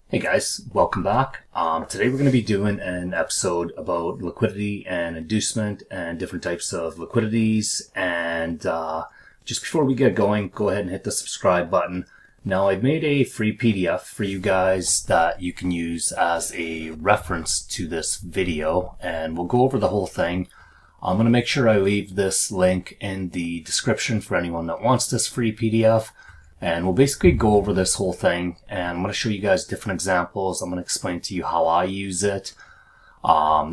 Hey guys, welcome back. Today we're going to be doing an episode about liquidity and inducement and different types of liquidities. And just before we get going, go ahead and hit the subscribe button. Now I've made a free PDF for you guys that you can use as a reference to this video, and we'll go over the whole thing. I'm going to make sure I leave this link in the description for anyone that wants this free PDF. And we'll basically go over this whole thing, and I'm going to show you guys different examples. I'm going to explain to you how I use it.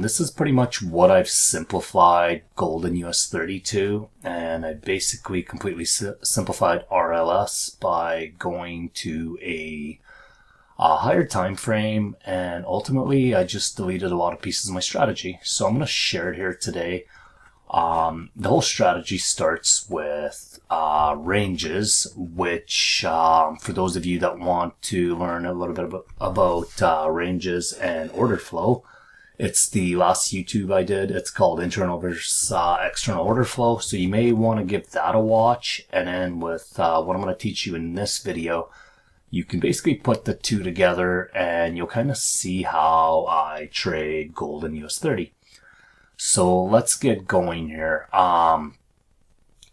This is pretty much what I've simplified gold and US 32, and I basically completely simplified RLS by going to a higher time frame, and ultimately I just deleted a lot of pieces of my strategy. So I'm going to share it here today. The whole strategy starts with ranges, which for those of you that want to learn a little bit about ranges and order flow, it's the last YouTube I did. It's called internal versus external order flow. So you may want to give that a watch. And then with what I'm going to teach you in this video, you can basically put the two together and you'll kind of see how I trade gold and US 30. So let's get going here.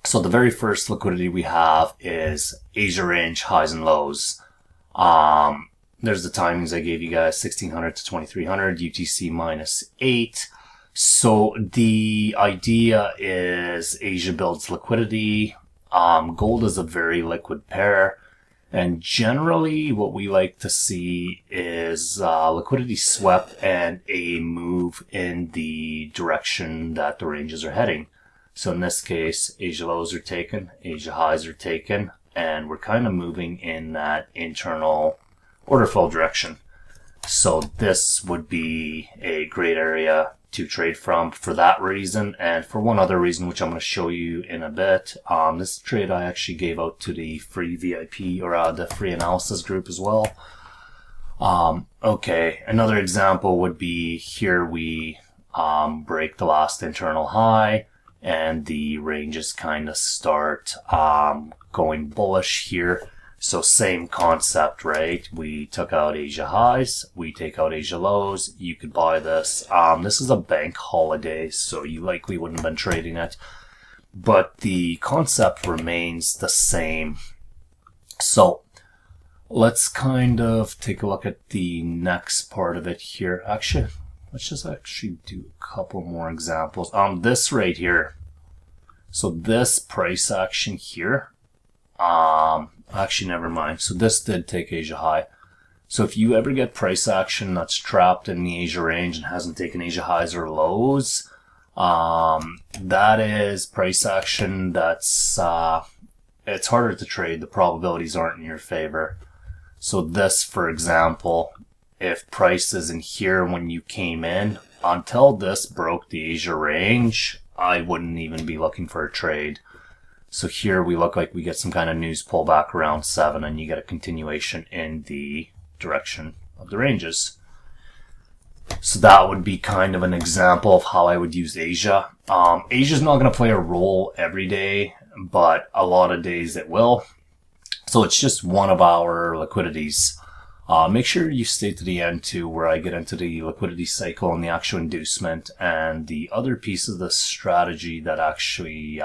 So the very first liquidity we have is Asia range highs and lows. There's the timings I gave you guys, 1600 to 2300, UTC -8. So the idea is Asia builds liquidity. Gold is a very liquid pair. And generally what we like to see is liquidity swept and a move in the direction that the ranges are heading. So in this case, Asia lows are taken, Asia highs are taken, and we're kind of moving in that internal order flow direction. So this would be a great area to trade from for that reason, and for one other reason, which I'm going to show you in a bit. This trade I actually gave out to the free VIP, or the free analysis group as well. Okay, another example would be here we break the last internal high, and the ranges kind of start going bullish here. So same concept, right? We took out Asia highs, we take out Asia lows. You could buy this. This is a bank holiday, so you likely wouldn't have been trading it. But the concept remains the same. So let's kind of take a look at the next part of it here. Actually, let's just actually do a couple more examples. This right here. So this price action here. Actually, never mind. So this did take Asia high. So if you ever get price action that's trapped in the Asia range and hasn't taken Asia highs or lows, that is price action that's, it's harder to trade. The probabilities aren't in your favor. So this, for example, if price is in here when you came in, until this broke the Asia range, I wouldn't even be looking for a trade. So here we look like we get some kind of news pullback around 7, and you get a continuation in the direction of the ranges. So that would be kind of an example of how I would use Asia. Asia's not going to play a role every day, but a lot of days it will. So it's just one of our liquidities. Make sure you stay to the end too, where I get into the liquidity cycle and the actual inducement and the other piece of the strategy that actually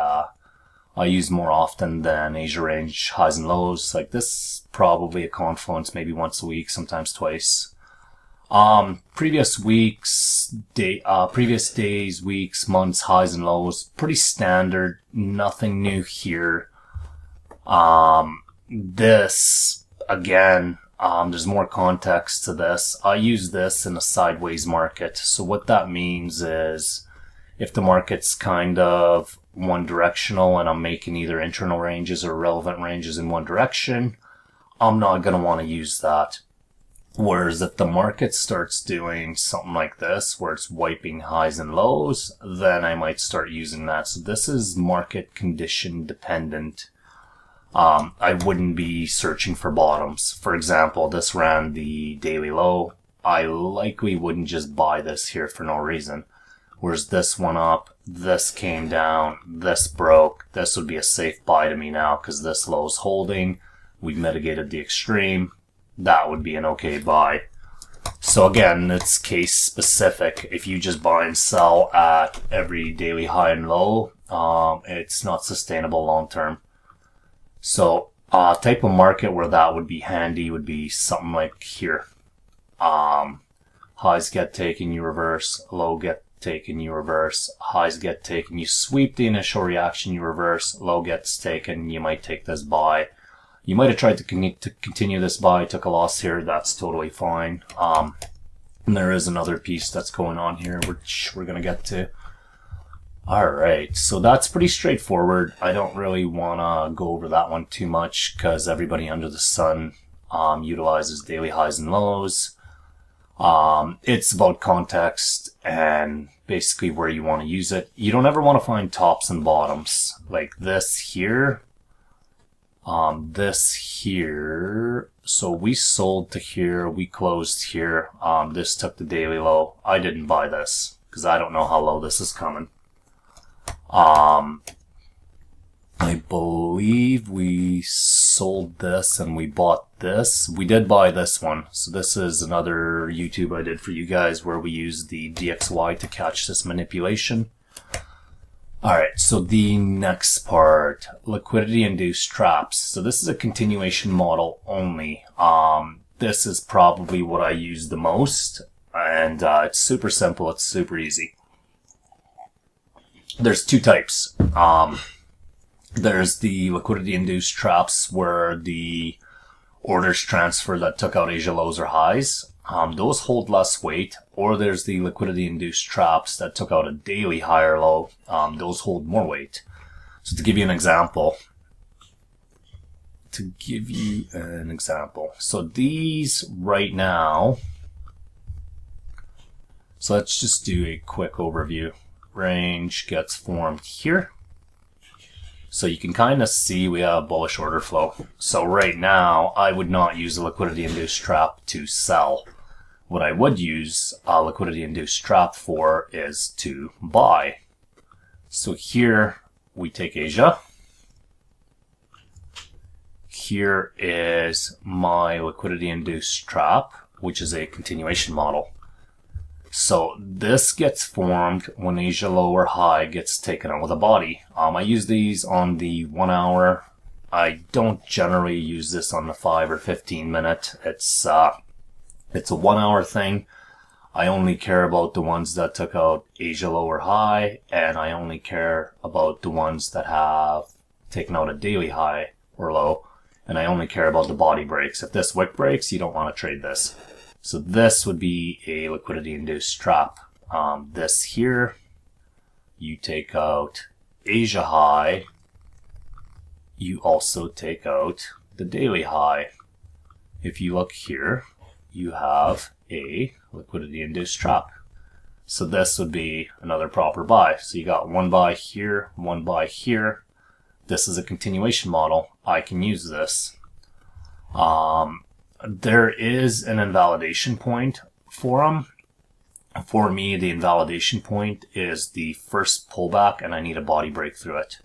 I use more often than Asia range highs and lows. Like this, probably a confluence maybe once a week, sometimes twice. Previous days, weeks, months, highs and lows, pretty standard. Nothing new here. This again. There's more context to this. I use this in a sideways market. So what that means is if the market's kind of one directional and I'm making either internal ranges or relevant ranges in one direction, I'm not going to want to use that. Whereas if the market starts doing something like this, where it's wiping highs and lows, then I might start using that. So this is market condition dependent. I wouldn't be searching for bottoms. For example, this ran the daily low. I likely wouldn't just buy this here for no reason. Whereas this went up, this came down, this broke. This would be a safe buy to me now because this low is holding. We've mitigated the extreme. that would be an okay buy. So again, it's case specific. If you just buy and sell at every daily high and low, it's not sustainable long term. So type of market where that would be handy would be something like here. Highs get taken, you reverse. Low get taken, you reverse. Highs get taken, you sweep the initial reaction, you reverse. Low gets taken, you might take this buy. You might have tried to continue this buy, took a loss here. That's totally fine. And there is another piece that's going on here, which we're going to get to. All right, so that's pretty straightforward. I don't really want to go over that one too much because everybody under the sun utilizes daily highs and lows. It's about context and basically where you want to use it. You don't ever want to find tops and bottoms like this here. This here, so we sold to here, we closed here. This took the daily low. I didn't buy this because I don't know how low this is coming. I believe we sold this and we bought this. We did buy this one. So this is another YouTube I did for you guys where we use the DXY to catch this manipulation. Alright, so the next part, liquidity induced traps. So this is a continuation model only. This is probably what I use the most, and it's super simple, it's super easy. There's two types. There's the liquidity induced traps where the orders transfer that took out Asia lows or highs. Those hold less weight, or there's the liquidity induced traps that took out a daily high or low. Those hold more weight. So to give you an example, so these right now, so let's just do a quick overview. Range gets formed here. So you can kind of see we have bullish order flow. So right now, I would not use a liquidity induced trap to sell. What I would use a liquidity induced trap for is to buy. So here we take Asia. Here is my liquidity induced trap, which is a continuation model. So this gets formed when Asia low or high gets taken out with a body. I use these on the 1 hour. I don't generally use this on the 5 or 15 minute. It's a 1 hour thing. I only care about the ones that took out Asia low or high, and I only care about the ones that have taken out a daily high or low, and I only care about the body breaks. If this wick breaks, you don't want to trade this. So this would be a liquidity induced trap. This here, you take out Asia high, you also take out the daily high. If you look here, you have a liquidity induced trap. So this would be another proper buy. So you got one buy here, one buy here. This is a continuation model. I can use this. There is an invalidation point for them. For me, the invalidation point is the first pullback and I need a body break through it.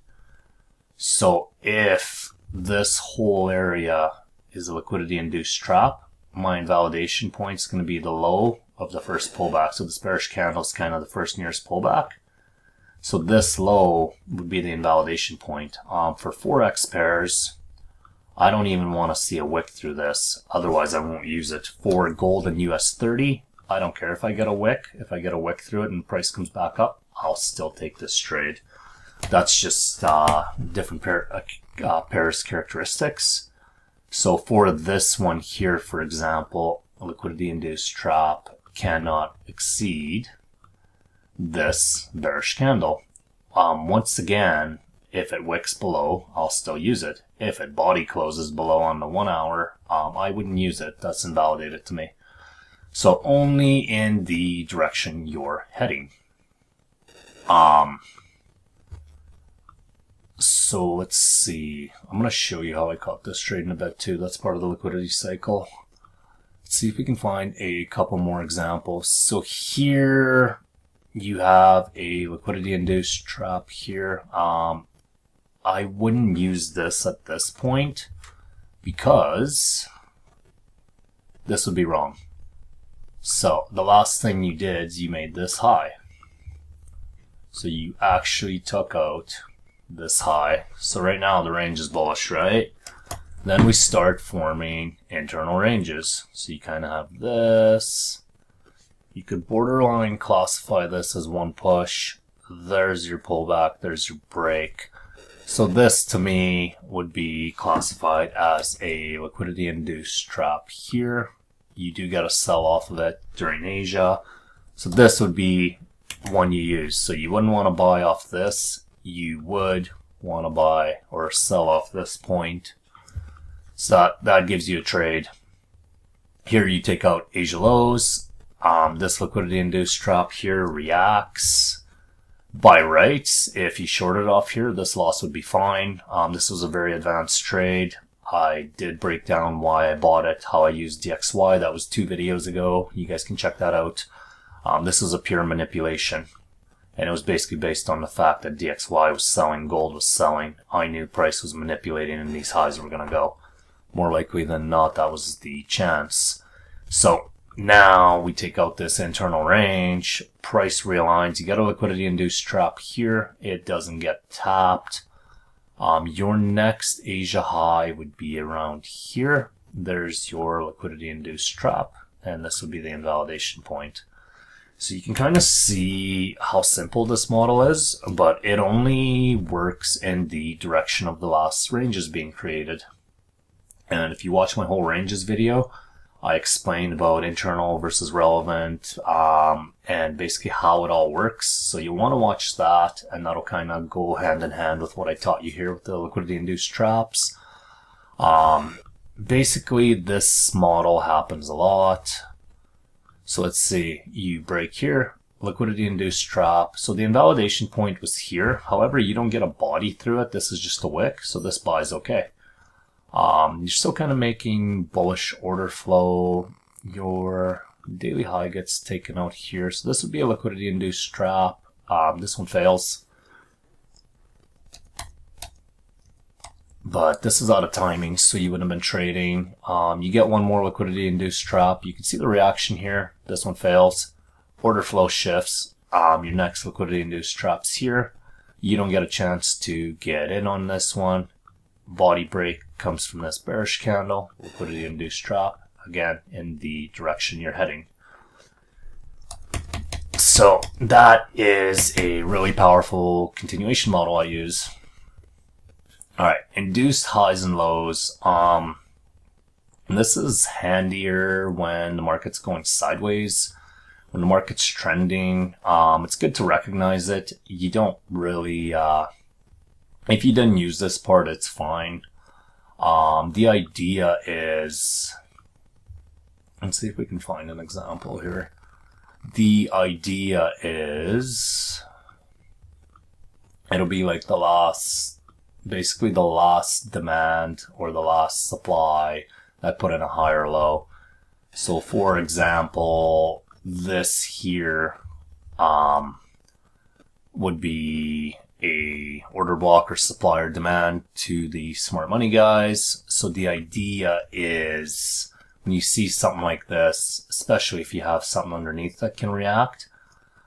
So if this whole area is a liquidity induced trap, my invalidation point is going to be the low of the first pullback. So this bearish candle is kind of the first nearest pullback. So this low would be the invalidation point. For Forex pairs, I don't even want to see a wick through this. Otherwise, I won't use it. For gold and US 30, I don't care if I get a wick. If I get a wick through it and the price comes back up, I'll still take this trade. That's just different pairs characteristics. So for this one here, for example, a liquidity induced trap cannot exceed this bearish candle. Once again, if it wicks below, I'll still use it. If it body closes below on the 1 hour, I wouldn't use it. That's invalidated to me. So only in the direction you're heading. So let's see. I'm going to show you how I caught this trade in a bit too. That's part of the liquidity cycle. Let's see if we can find a couple more examples. So here you have a liquidity induced trap here. I wouldn't use this at this point because this would be wrong. So the last thing you did is you made this high. So you actually took out this high. So right now the range is bullish, right? Then we start forming internal ranges. So you kind of have this. You could borderline classify this as one push. There's your pullback, there's your break. So this to me would be classified as a liquidity induced trap here. You do get a sell off of it during Asia. So this would be one you use. So you wouldn't want to buy off this. You would want to buy or sell off this point. So that gives you a trade. Here you take out Asia lows. This liquidity induced trap here reacts. By rights, if you shorted off here, this loss would be fine. This was a very advanced trade. I did break down why I bought it, how I used DXY. That was 2 videos ago. You guys can check that out. This was a pure manipulation. And it was basically based on the fact that DXY was selling, gold was selling. I knew price was manipulating and these highs were going to go. More likely than not, that was the chance. So now we take out this internal range, price realigns, you get a liquidity induced trap here, it doesn't get tapped. Your next Asia high would be around here. There's your liquidity induced trap, and this would be the invalidation point. So you can kind of see how simple this model is, but it only works in the direction of the last ranges being created. And if you watch my whole ranges video, I explained about internal versus relevant, and basically how it all works. So you'll want to watch that, and that'll kind of go hand in hand with what I taught you here with the liquidity induced traps. Basically, this model happens a lot. So let's see, you break here, liquidity induced trap. So the invalidation point was here. However, you don't get a body through it. This is just a wick, so this buy is okay. You're still kind of making bullish order flow. Your daily high gets taken out here. So this would be a liquidity induced trap. This one fails. But this is out of timing, so you wouldn't have been trading. You get one more liquidity induced trap. You can see the reaction here. This one fails. Order flow shifts. Your next liquidity induced trap's here. You don't get a chance to get in on this one. Body break comes from this bearish candle, liquidity induced trap, again in the direction you're heading. So that is a really powerful continuation model I use. Alright, induced highs and lows. And this is handier when the market's going sideways, when the market's trending. It's good to recognize it. You don't really if you didn't use this part, it's fine. The idea is, let's see if we can find an example here. The idea is, it'll be like the last, basically the last demand or the last supply that put in a higher low. So for example, this here would be a order block or supplier demand to the smart money guys. So the idea is when you see something like this, especially if you have something underneath that can react,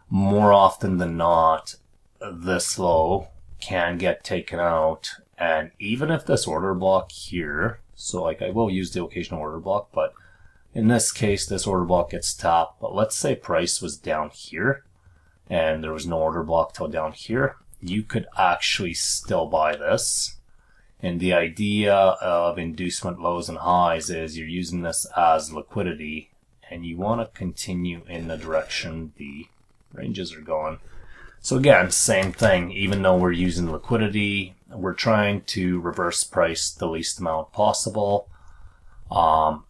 more often than not, this low can get taken out. And even if this order block here, so like I will use the occasional order block, but in this case, this order block gets tapped. But let's say price was down here and there was no order block till down here. You could actually still buy this. And the idea of inducement lows and highs is you're using this as liquidity and you want to continue in the direction the ranges are going. So again, same thing, even though we're using liquidity, we're trying to reverse price the least amount possible.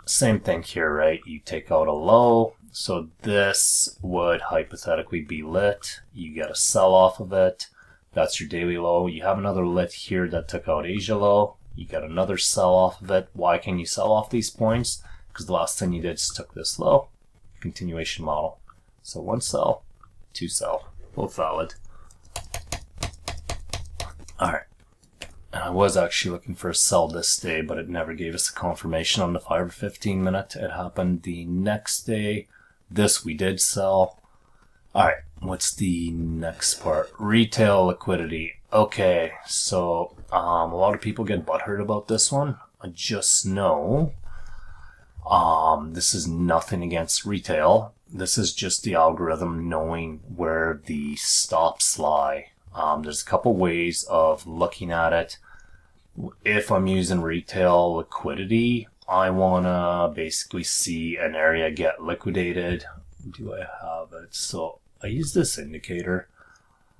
Same thing here, right? You take out a low. So this would hypothetically be lit. You get a sell off of it. That's your daily low. You have another lit here that took out Asia low. You got another sell off of it. Why can you sell off these points? Because the last thing you did is took this low. Continuation model. So one sell, two sell. Both valid. Alright. I was actually looking for a sell this day, but it never gave us a confirmation on the 5 or 15 minute. It happened the next day. This we did sell. All right, what's the next part? Retail liquidity. Okay, so a lot of people get butthurt about this one. I just know this is nothing against retail. This is just the algorithm knowing where the stops lie. There's a couple ways of looking at it. If I'm using retail liquidity, I want to basically see an area get liquidated. Do I have it? So I use this indicator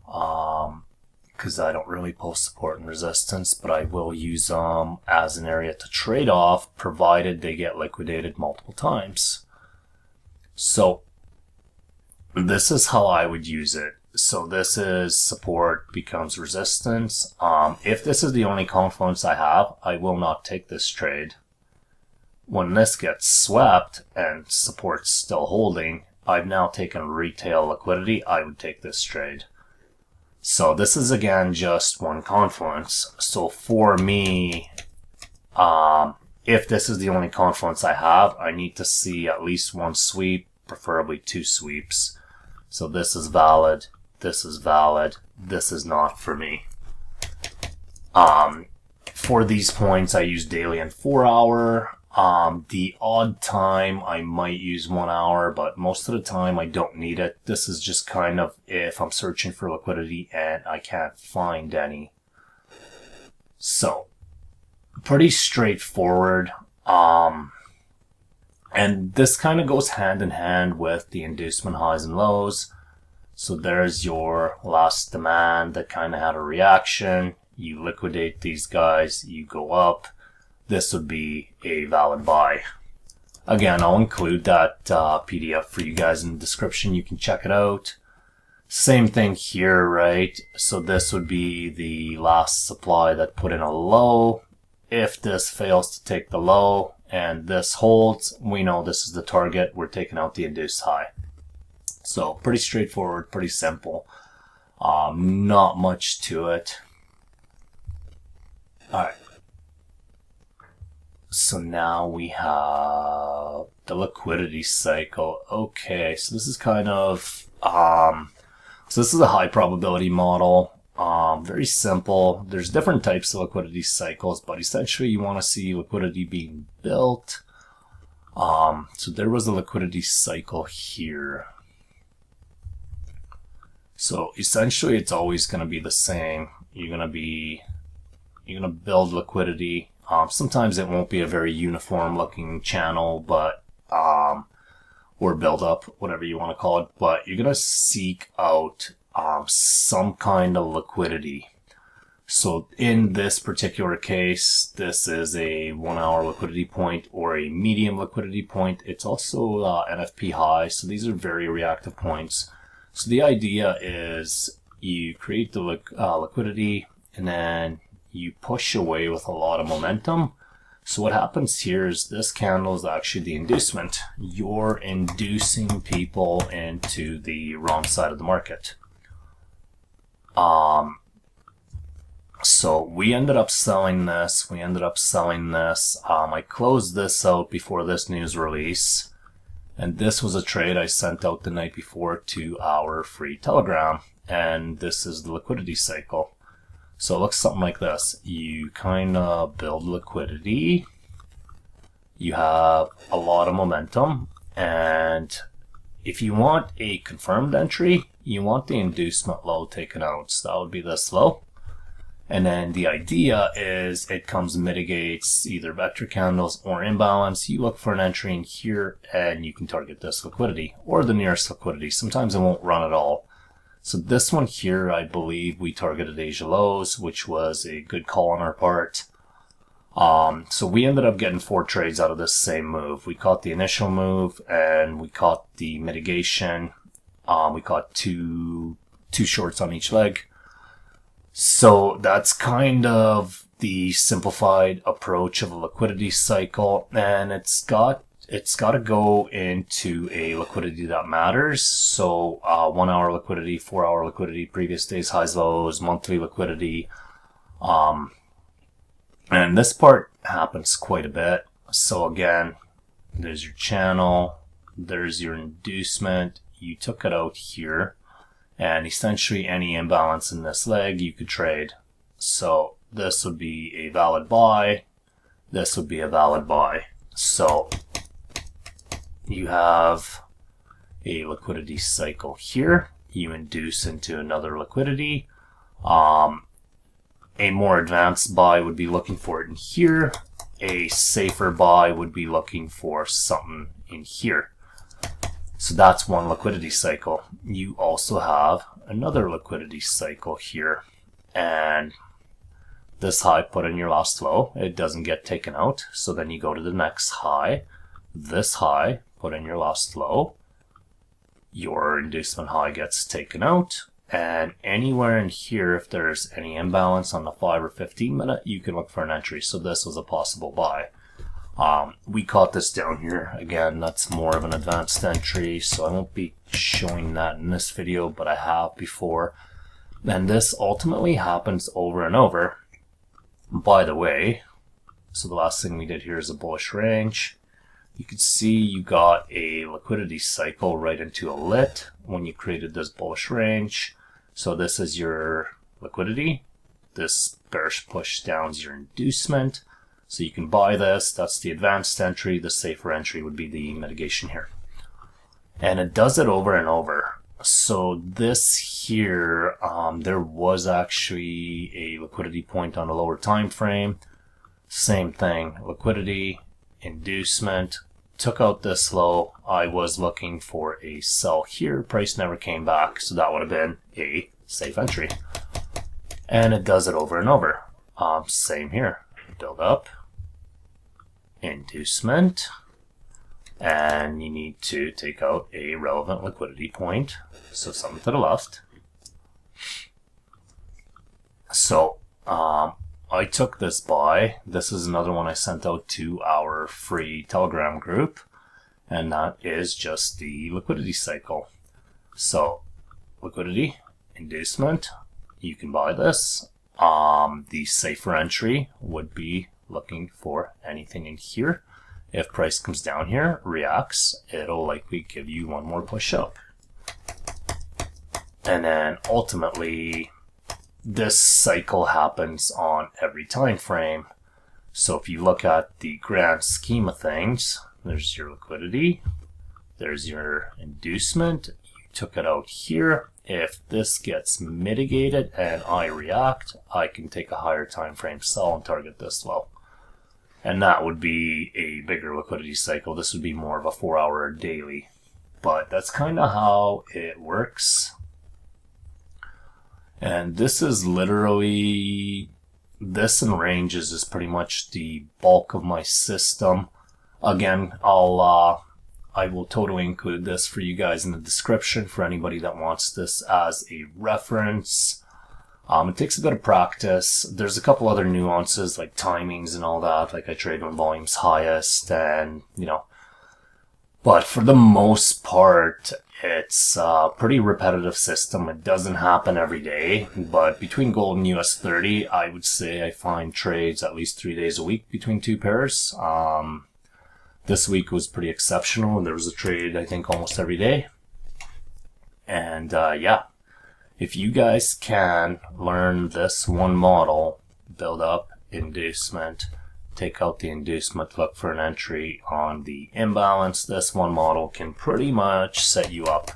because I don't really post support and resistance, but I will use them as an area to trade off, provided they get liquidated multiple times. So this is how I would use it. So this is support becomes resistance. If this is the only confluence I have, I will not take this trade. When this gets swept and support's still holding, I've now taken retail liquidity. I would take this trade. So this is again just one confluence. So for me, if this is the only confluence I have, I need to see at least one sweep, preferably two sweeps. So this is valid. This is valid. This is not for me. For these points, I use daily and 4 hour. The odd time I might use 1 hour, but most of the time I don't need it. This is just kind of if I'm searching for liquidity and I can't find any. So pretty straightforward. And this kind of goes hand in hand with the inducement highs and lows. So there's your last demand that kind of had a reaction. You liquidate these guys, you go up. This would be a valid buy. Again, I'll include that PDF for you guys in the description. You can check it out. Same thing here, right? So this would be the last supply that put in a low. If this fails to take the low and this holds, we know this is the target. We're taking out the induced high. So pretty straightforward, pretty simple. Not much to it. All right. So now we have the liquidity cycle. Okay, so this is kind of, so this is a high probability model. Very simple. There's different types of liquidity cycles, but essentially you want to see liquidity being built. So there was a liquidity cycle here. So essentially it's always going to be the same. You're going to build liquidity. Sometimes it won't be a very uniform looking channel, but or build up, whatever you want to call it, but you're going to seek out some kind of liquidity. So in this particular case, this is a 1 hour liquidity point or a medium liquidity point. It's also NFP high, so these are very reactive points. So the idea is you create the liquidity and then you push away with a lot of momentum. So what happens here is this candle is actually the inducement. You're inducing people into the wrong side of the market. So we ended up selling this. I closed this out before this news release. And this was a trade I sent out the night before to our free Telegram. And this is the liquidity cycle. So it looks something like this. You kind of build liquidity. You have a lot of momentum. And if you want a confirmed entry, you want the inducement low taken out. So that would be this low. And then the idea is it comes mitigates either vector candles or imbalance. You look for an entry in here and you can target this liquidity or the nearest liquidity. Sometimes it won't run at all. So this one here, I believe we targeted Asia lows, which was a good call on our part. So we ended up getting 4 trades out of this same move. We caught the initial move and we caught the mitigation. We caught two shorts on each leg. So that's kind of the simplified approach of a liquidity cycle, and it's got to go into a liquidity that matters. So 1 hour liquidity, 4 hour liquidity, previous days highs lows, monthly liquidity. And this part happens quite a bit. So again, there's your channel, there's your inducement, you took it out here, and essentially any imbalance in this leg you could trade. So this would be a valid buy, this would be a valid buy. So you have a liquidity cycle here, you induce into another liquidity. A more advanced buy would be looking for it in here. A safer buy would be looking for something in here. So that's one liquidity cycle. You also have another liquidity cycle here. And this high put in your last low, it doesn't get taken out. So then you go to the next high. This high put in your last low. Your inducement high gets taken out. And anywhere in here, if there's any imbalance on the 5 or 15 minute, you can look for an entry. So this was a possible buy. We caught this down here. Again, that's more of an advanced entry, so I won't be showing that in this video, but I have before. And this ultimately happens over and over. By the way, so the last thing we did here is a bullish range. You can see you got a liquidity cycle right into a lit when you created this bullish range. So this is your liquidity. This bearish push down is your inducement. So you can buy this. That's the advanced entry. The safer entry would be the mitigation here. And it does it over and over. So this here, there was actually a liquidity point on a lower time frame. Same thing, liquidity, inducement, took out this low. I was looking for a sell here. Price never came back, so that would have been a safe entry. And it does it over and over. Same here. Build up, inducement, and you need to take out a relevant liquidity point. So something to the left. So I took this buy. This is another one I sent out to our free Telegram group, and that is just the liquidity cycle. So liquidity, inducement, you can buy this. The safer entry would be looking for anything in here. If price comes down here, reacts, it'll likely give you one more push up. And then ultimately, this cycle happens on every time frame. So if you look at the grand scheme of things, there's your liquidity, there's your inducement, you took it out here. If this gets mitigated and I react, I can take a higher time frame sell and target this low. And that would be a bigger liquidity cycle. This would be more of a 4-hour daily. But that's kind of how it works. And this is literally, this and ranges is pretty much the bulk of my system. Again, I will totally include this for you guys in the description for anybody that wants this as a reference. It takes a bit of practice. There's a couple other nuances like timings and all that. Like I trade when volume's highest and, you know. But for the most part, it's a pretty repetitive system. It doesn't happen every day. But between gold and US 30, I would say I find trades at least 3 days a week between two pairs. This week was pretty exceptional. There was a trade, I think, almost every day. And yeah. If you guys can learn this one model, build up, inducement, take out the inducement, look for an entry on the imbalance, this one model can pretty much set you up.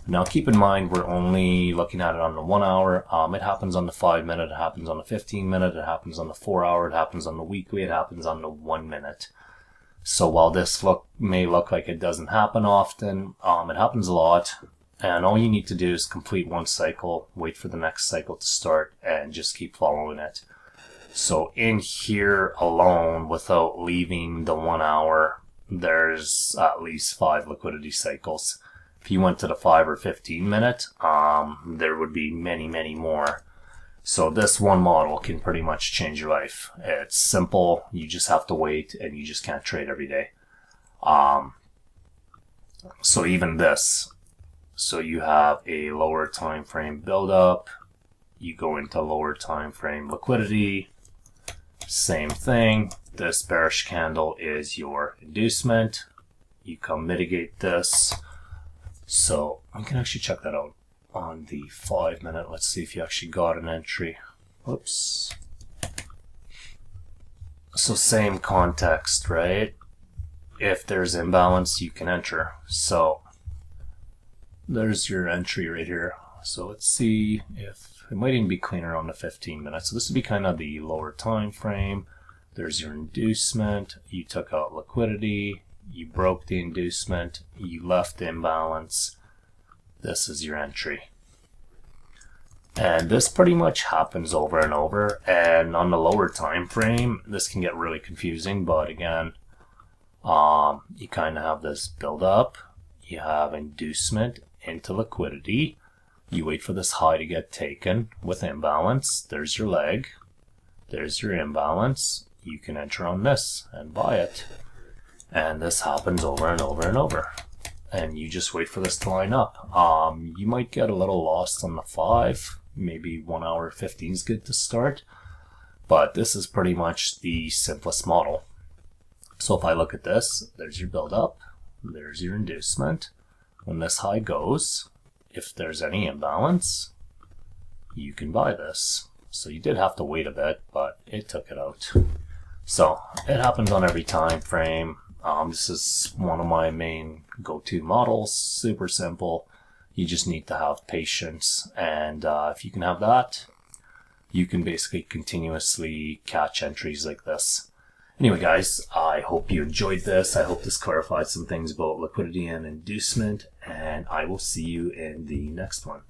Now keep in mind, we're only looking at it on the 1 hour. It happens on the 5 minute, it happens on the 15 minute, it happens on the 4 hour, it happens on the weekly, it happens on the 1 minute. So while this may look like it doesn't happen often, it happens a lot. And all you need to do is complete one cycle, wait for the next cycle to start, and just keep following it. So in here alone, without leaving the 1 hour, there's at least 5 liquidity cycles. If you went to the 5 or 15 minute, there would be many, many more. So this one model can pretty much change your life. It's simple. You just have to wait, and you just can't trade every day. So even this. So you have a lower time frame build up, you go into lower time frame liquidity, Same thing. This bearish candle is your inducement. You come mitigate this. So we can actually check that out on the 5 minute. Let's see if you actually got an entry. Whoops. So same context, right? If there's imbalance, you can enter. So there's your entry right here. So let's see if it might even be cleaner on the 15 minutes. So this would be kind of the lower time frame. There's your inducement. You took out liquidity. You broke the inducement. You left the imbalance. This is your entry. And this pretty much happens over and over. And on the lower time frame, this can get really confusing. But again, you kind of have this build up. You have inducement into liquidity. You wait for this high to get taken with imbalance. There's your leg. There's your imbalance. You can enter on this and buy it. And this happens over and over and over. And you just wait for this to line up. You might get a little lost on the 5. Maybe 1 hour 15 is good to start. But this is pretty much the simplest model. So if I look at this, there's your build up. There's your inducement. When this high goes, if there's any imbalance, you can buy this. So you did have to wait a bit, but it took it out. So it happens on every time frame. This is one of my main go-to models. Super simple. You just need to have patience. And if you can have that, you can basically continuously catch entries like this. Anyway, guys, I hope you enjoyed this. I hope this clarified some things about liquidity and inducement. And I will see you in the next one.